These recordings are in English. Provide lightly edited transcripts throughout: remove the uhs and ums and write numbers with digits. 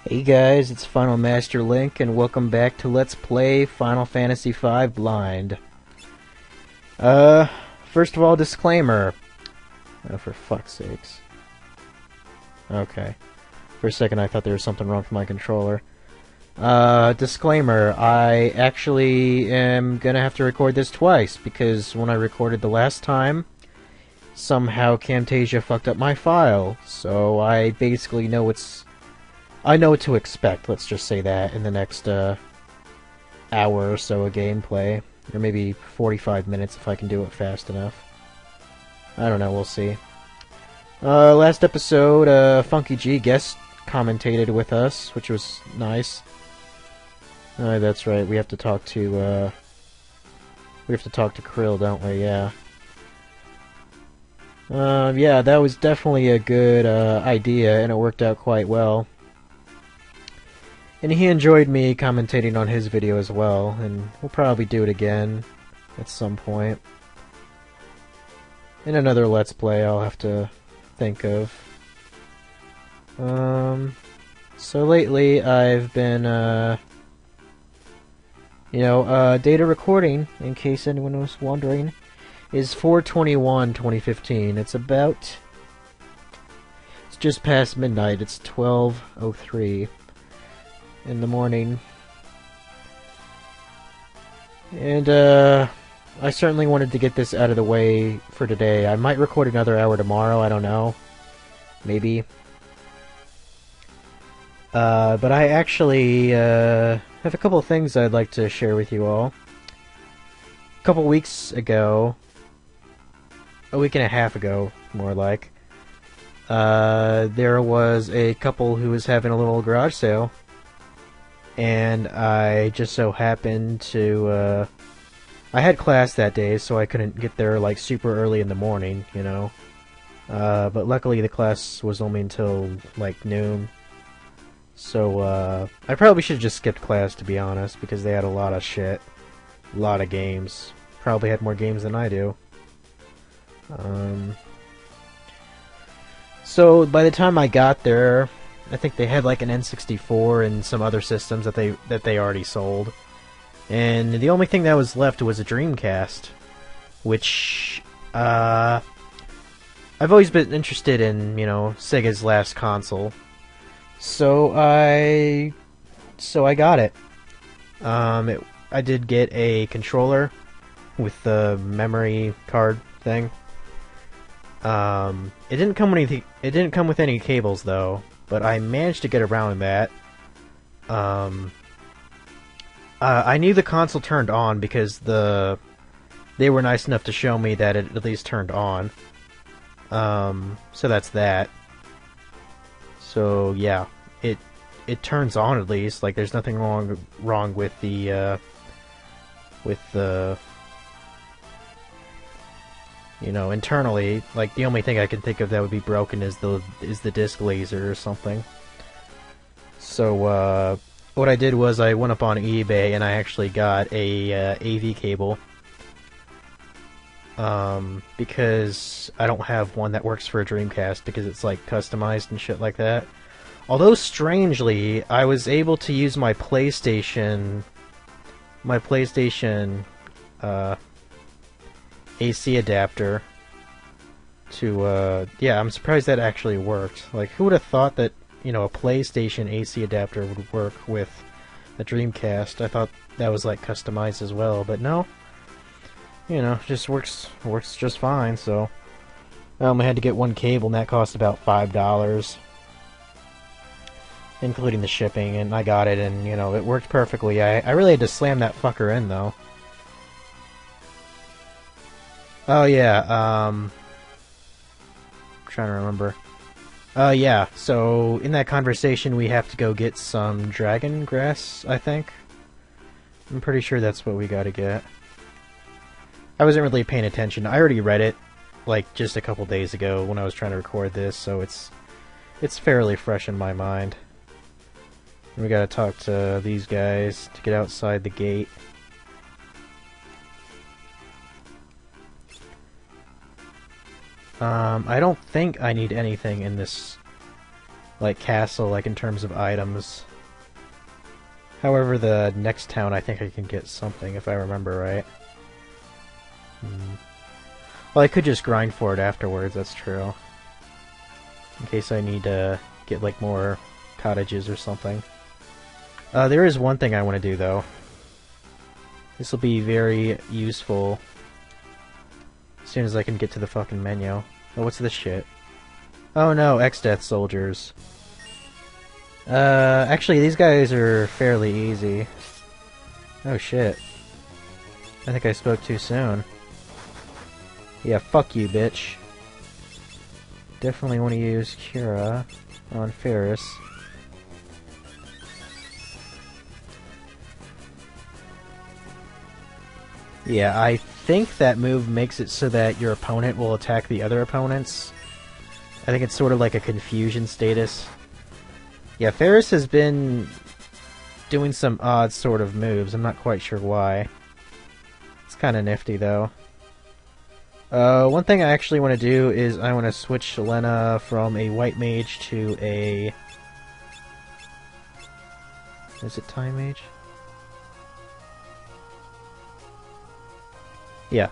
Hey guys, it's Final Master Link, and welcome back to Let's Play Final Fantasy V Blind. Uh, First of all, disclaimer. Oh, for fuck's sakes. Okay. For a second I thought there was something wrong with my controller. Disclaimer, I actually am gonna have to record this twice, because when I recorded the last time, somehow Camtasia fucked up my file, so I basically know I know what to expect, let's just say that, in the next, hour or so of gameplay. Or maybe 45 minutes if I can do it fast enough. I don't know, we'll see. Last episode, Funky G guest commentated with us, which was nice. That's right, we have to talk to Krill, don't we? Yeah. Yeah, that was definitely a good, idea, and it worked out quite well. And he enjoyed me commentating on his video as well, and we'll probably do it again at some point. In another Let's Play I'll have to think of. So lately I've been, data recording, in case anyone was wondering, is 4/21/2015. It's just past midnight. It's 12:03. In the morning. And, I certainly wanted to get this out of the way for today. I might record another hour tomorrow, I don't know. Maybe. But I actually, have a couple of things I'd like to share with you all. A couple weeks ago, a week and a half ago, more like, there was a couple who was having a little garage sale. And I just so happened to, I had class that day, so I couldn't get there, like, super early in the morning, you know. But luckily the class was only until, like, noon. So, I probably should have just skipped class, to be honest, because they had a lot of shit. A lot of games. Probably had more games than I do. So, by the time I got there, I think they had like an N64 and some other systems that they already sold. And the only thing that was left was a Dreamcast, which I've always been interested in, you know, Sega's last console. So I got it. I did get a controller with the memory card thing. It didn't come with any cables though. But I managed to get around that. I knew the console turned on because they were nice enough to show me that it at least turned on. So that's that. So yeah, it turns on at least. Like there's nothing wrong with the you know, internally, like the only thing I can think of that would be broken is the disc laser or something. So what I did was I went up on eBay and I actually got a AV cable. Because I don't have one that works for a Dreamcast because it's like customized and shit like that. Although strangely, I was able to use my PlayStation AC adapter to, yeah, I'm surprised that actually worked. Like, who would have thought that, you know, a PlayStation AC adapter would work with a Dreamcast? I thought that was, like, customized as well, but no. You know, just works just fine, so. I only had to get one cable, and that cost about $5. Including the shipping, and I got it, and, you know, it worked perfectly. I really had to slam that fucker in, though. Oh yeah, I'm trying to remember. Yeah, so in that conversation we have to go get some dragon grass, I think. I'm pretty sure that's what we gotta get. I wasn't really paying attention. I already read it, like, just a couple days ago when I was trying to record this, so it's fairly fresh in my mind. And we gotta talk to these guys to get outside the gate. I don't think I need anything in this like, castle, like, in terms of items. However, the next town, I think I can get something, if I remember right. Well, I could just grind for it afterwards, that's true. In case I need to get, like, more cottages or something. There is one thing I want to do, though. This will be very useful as soon as I can get to the fucking menu. Oh, what's this shit? Oh no, X-Death soldiers. Actually, these guys are fairly easy. Oh shit. I think I spoke too soon. Yeah, fuck you, bitch. Definitely want to use Cura on Ferris. Yeah, I think that move makes it so that your opponent will attack the other opponents. I think it's sort of like a confusion status. Yeah, Ferris has been doing some odd sort of moves. I'm not quite sure why. It's kind of nifty, though. One thing I actually want to do is I want to switch Lena from a white mage to a... Is it Time Mage? Yeah.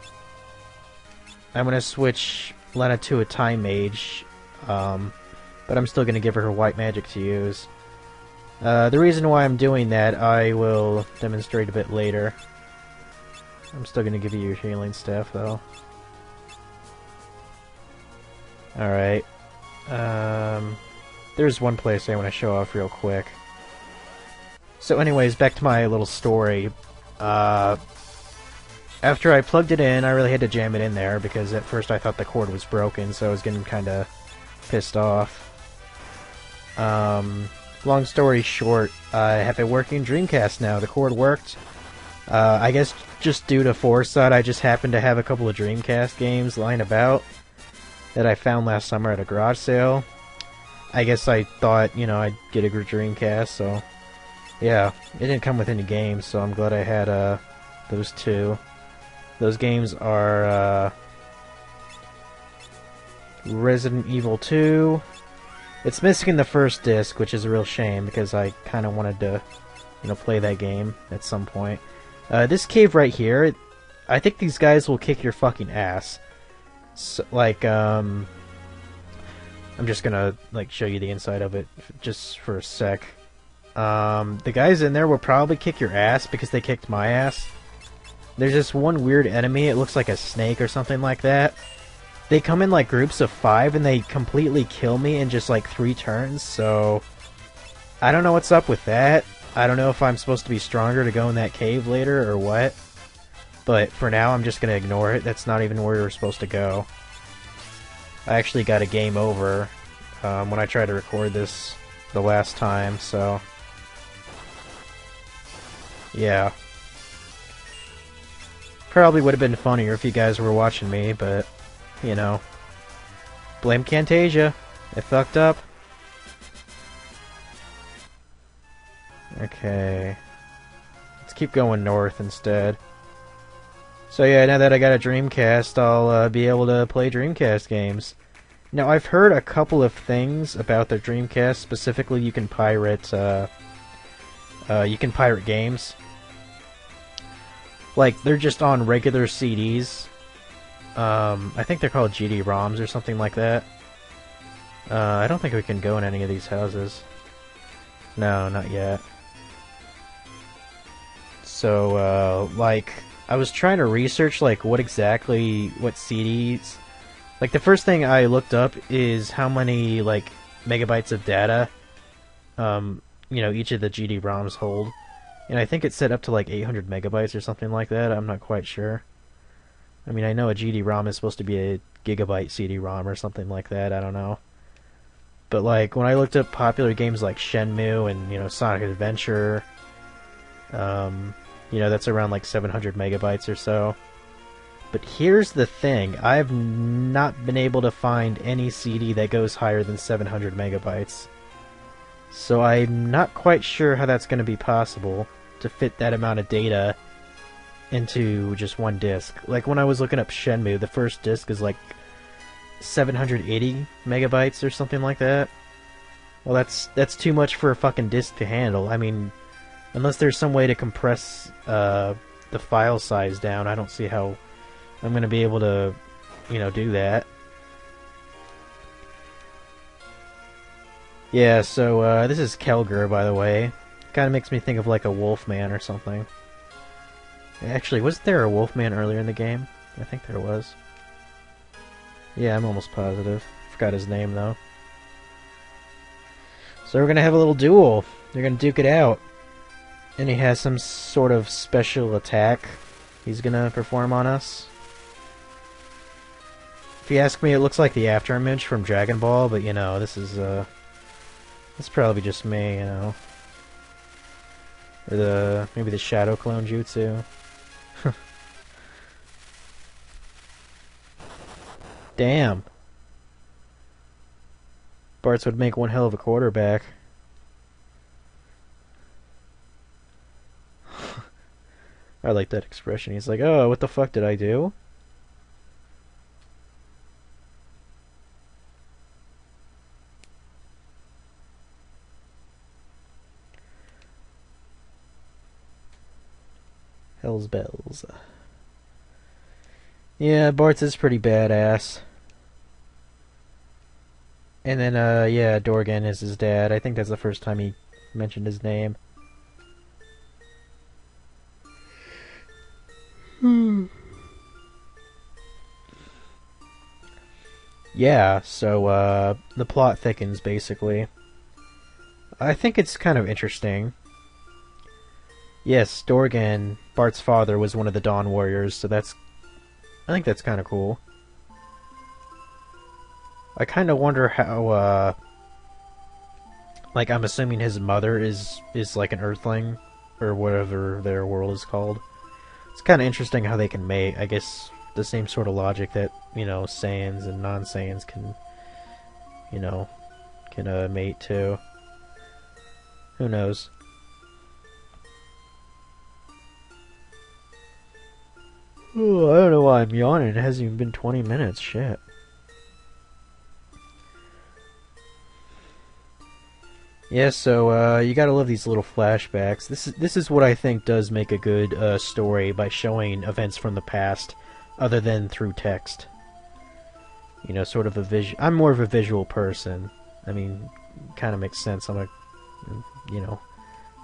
I'm going to switch Lena to a Time Mage, but I'm still going to give her her white magic to use. The reason why I'm doing that I will demonstrate a bit later. I'm still going to give you your healing staff, though. Alright. There's one place I want to show off real quick. So anyways, back to my little story. After I plugged it in, I really had to jam it in there, because at first I thought the cord was broken, so I was getting kinda pissed off. Long story short, I have a working Dreamcast now. The cord worked. I guess just due to foresight, I just happened to have a couple of Dreamcast games lying about that I found last summer at a garage sale. I guess I thought, you know, I'd get a Dreamcast, so... Yeah, it didn't come with any games, so I'm glad I had, those two. Those games are, Resident Evil 2. It's missing the first disc, which is a real shame, because I kind of wanted to, you know, play that game at some point. This cave right here, I think these guys will kick your fucking ass. So, like, I'm just gonna, like, show you the inside of it, just for a sec. The guys in there will probably kick your ass, because they kicked my ass. There's this one weird enemy, it looks like a snake or something like that. They come in like groups of 5 and they completely kill me in just like 3 turns, so... I don't know what's up with that. I don't know if I'm supposed to be stronger to go in that cave later or what. But for now I'm just gonna ignore it, that's not even where we're supposed to go. I actually got a game over when I tried to record this the last time, so... Yeah. Probably would have been funnier if you guys were watching me, but, you know. Blame Camtasia. It fucked up. Okay. Let's keep going north instead. So yeah, now that I got a Dreamcast, I'll be able to play Dreamcast games. Now, I've heard a couple of things about the Dreamcast. Specifically, you can pirate games. Like, they're just on regular CDs. I think they're called GD-ROMs or something like that. I don't think we can go in any of these houses. No, not yet. So, like, I was trying to research, like, what CDs... Like, the first thing I looked up is how many, like, megabytes of data, you know, each of the GD-ROMs hold. And I think it's set up to like 800 megabytes or something like that. I'm not quite sure. I mean, I know a GD-ROM is supposed to be a gigabyte CD-ROM or something like that. I don't know. But like, when I looked up popular games like Shenmue and, you know, Sonic Adventure, you know, that's around like 700 megabytes or so. But here's the thing. I've not been able to find any CD that goes higher than 700 megabytes. So I'm not quite sure how that's going to be possible to fit that amount of data into just one disc. Like, when I was looking up Shenmue, the first disc is like 780 megabytes or something like that. Well, that's too much for a fucking disk to handle. I mean, unless there's some way to compress the file size down, I don't see how I'm gonna be able to, do that. Yeah, so this is Kelger, by the way. Kind of makes me think of like a Wolfman or something. Actually, wasn't there a Wolfman earlier in the game? I think there was. Yeah, I'm almost positive. Forgot his name though. So we're gonna have a little duel. They're gonna duke it out. And he has some sort of special attack he's gonna perform on us. If you ask me, it looks like the after image from Dragon Ball, but this is it's probably just me, Or maybe the Shadow Clone Jutsu. Damn. Bartz would make one hell of a quarterback. I like that expression. He's like, oh, what the fuck did I do? Hell's bells. Yeah, Bartz is pretty badass. And then, yeah, Dorgan is his dad. I think that's the first time he mentioned his name. Yeah, so, the plot thickens, basically. I think it's kind of interesting. Yes, Dorgan, Bart's father, was one of the Dawn Warriors, so I think that's kind of cool. I kind of wonder how, like, I'm assuming his mother is like an Earthling, or whatever their world is called. It's kind of interesting how they can mate. I guess the same sort of logic that, Saiyans and non-Saiyans can, mate too. Who knows? Oh, I don't know why I'm yawning. It hasn't even been 20 minutes. Shit. Yeah, so you gotta love these little flashbacks. This is what I think does make a good story, by showing events from the past, other than through text. Sort of a I'm more of a visual person. I mean, kind of makes sense. I'm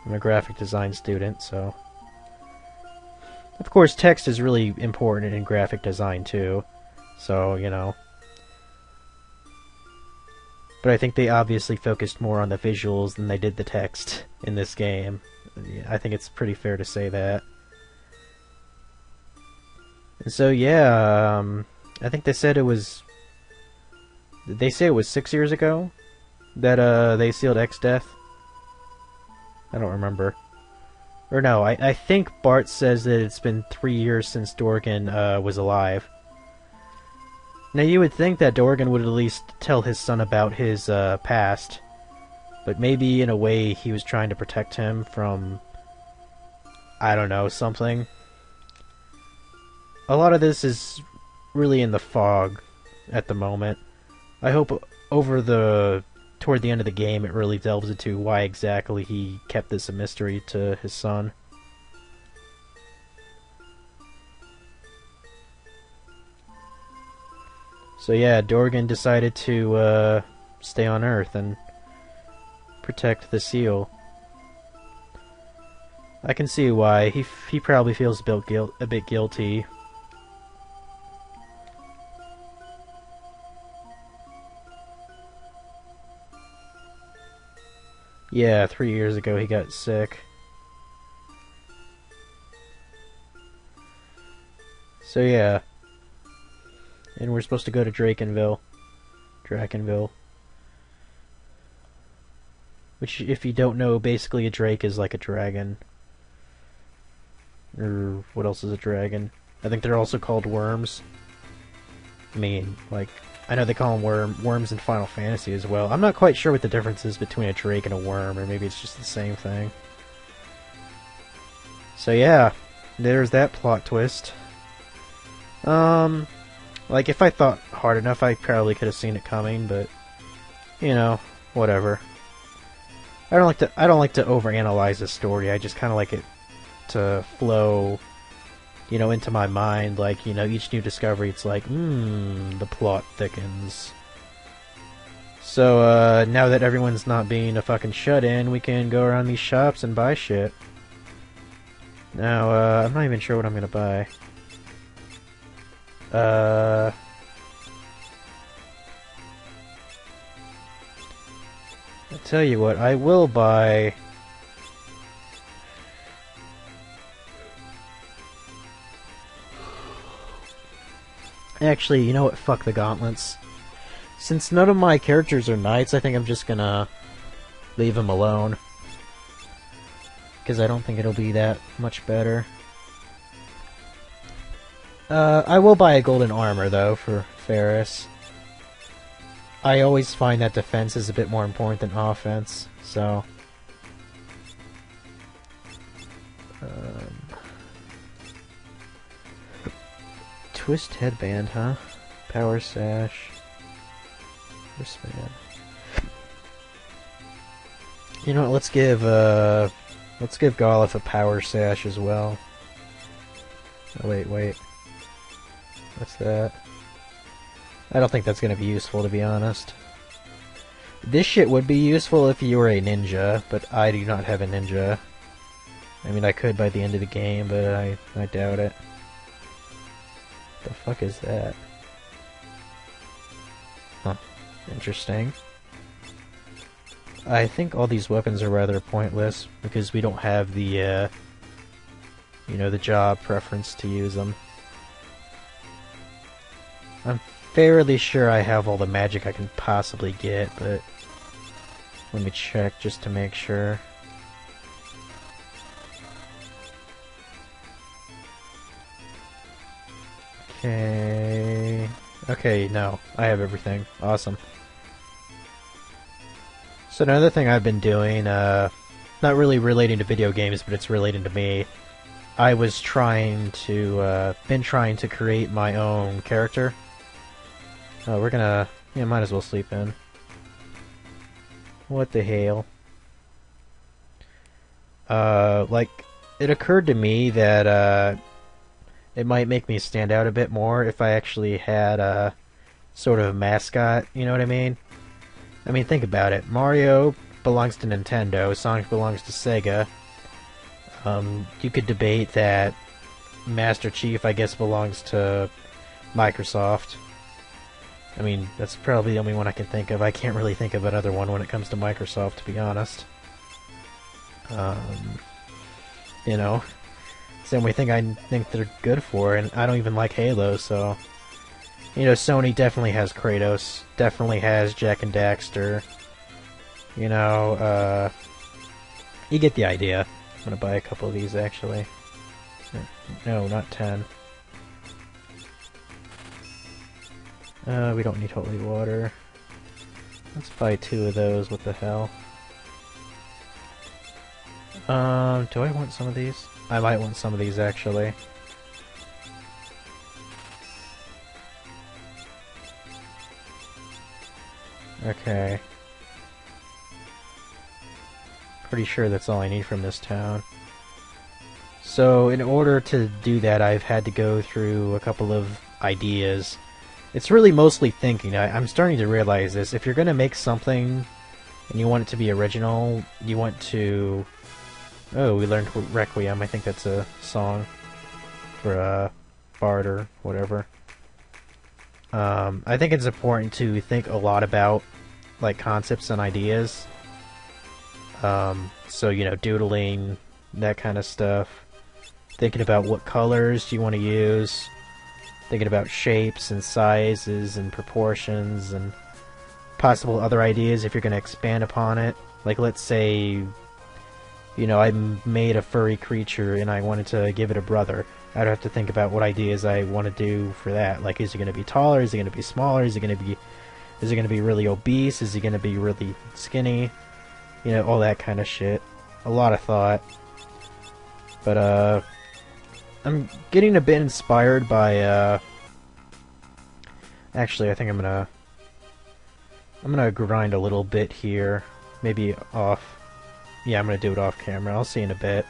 a graphic design student, so. Of course, text is really important in graphic design too. So, But I think they obviously focused more on the visuals than they did the text in this game. I think it's pretty fair to say that. And so, yeah, I think they said it was... Did they say it was 6 years ago that they sealed Exdeath? I don't remember. Or no, I think Bart says that it's been 3 years since Dorgan was alive. Now, you would think that Dorgan would at least tell his son about his past, but maybe in a way he was trying to protect him from, I don't know, something. A lot of this is really in the fog at the moment. I hope toward the end of the game it really delves into why exactly he kept this a mystery to his son. So yeah, Dorgan decided to stay on Earth and protect the seal. I can see why. He probably feels a bit guilty. Yeah, 3 years ago he got sick. So yeah. And we're supposed to go to Drakenville. Which, if you don't know, basically a drake is like a dragon. Or what else is a dragon? I think they're also called worms. I mean, like, I know they call them worms in Final Fantasy as well. I'm not quite sure what the difference is between a drake and a worm, or maybe it's just the same thing. So yeah, there's that plot twist. Like, if I thought hard enough, I probably could have seen it coming, but, whatever. I don't like to overanalyze a story. I just kind of like it to flow, you know, into my mind. Like, you know, each new discovery, it's like, the plot thickens. So, now that everyone's not being a fucking shut-in, we can go around these shops and buy shit. Now, I'm not even sure what I'm gonna buy. I'll tell you what, I will buy... Actually, you know what? Fuck the gauntlets. Since none of my characters are knights, I think I'm just gonna leave them alone. Because I don't think it'll be that much better. I will buy a golden armor, though, for Ferris. I always find that defense is a bit more important than offense, so... Twist headband, huh? Power sash. Wristband. You know what, let's give Golif a power sash as well. Oh, wait. What's that? I don't think that's gonna be useful, to be honest. This shit would be useful if you were a ninja, but I do not have a ninja. I mean, I could by the end of the game, but I doubt it. The fuck is that? Huh. Interesting. I think all these weapons are rather pointless, because we don't have the, you know, the job preference to use them. I'm fairly sure I have all the magic I can possibly get, but let me check just to make sure. Okay, no, I have everything. Awesome. So another thing I've been doing, not really relating to video games, but it's relating to me. I was trying to, been trying to create my own character. We're gonna, yeah, might as well sleep in. What the hell? Like, it occurred to me that, it might make me stand out a bit more if I actually had a sort of a mascot, you know what I mean? I mean, think about it. Mario belongs to Nintendo, Sonic belongs to Sega. You could debate that Master Chief, I guess, belongs to Microsoft. I mean, that's probably the only one I can think of. I can't really think of another one when it comes to Microsoft, to be honest. You know, it's the only thing I think they're good for, and I don't even like Halo, so... You know, Sony definitely has Kratos, definitely has Jak and Daxter. You know, you get the idea. I'm gonna buy a couple of these, actually. No, not 10. We don't need holy water. Let's buy 2 of those, what the hell. Do I want some of these? I might want some of these, actually. Okay. Pretty sure that's all I need from this town. So, in order to do that, I've had to go through a couple of ideas. It's really mostly thinking. I'm starting to realize this. If you're gonna make something, and you want it to be original, you want to... Oh, we learned Requiem. I think that's a song for, Bard or whatever. I think it's important to think a lot about, like, concepts and ideas. So, you know, doodling, that kind of stuff. Thinking about what colors do you want to use. Thinking about shapes and sizes and proportions and possible other ideas if you're going to expand upon it. Like, let's say, you know, I made a furry creature and I wanted to give it a brother. I'd have to think about what ideas I want to do for that. Like, is it going to be taller? Is it going to be smaller? Is it going to be really obese? Is it going to be really skinny? You know, all that kind of shit. A lot of thought. But, I'm getting a bit inspired by, actually, I think I'm gonna grind a little bit here. Maybe off Yeah, I'm gonna do it off camera. I'll see you in a bit.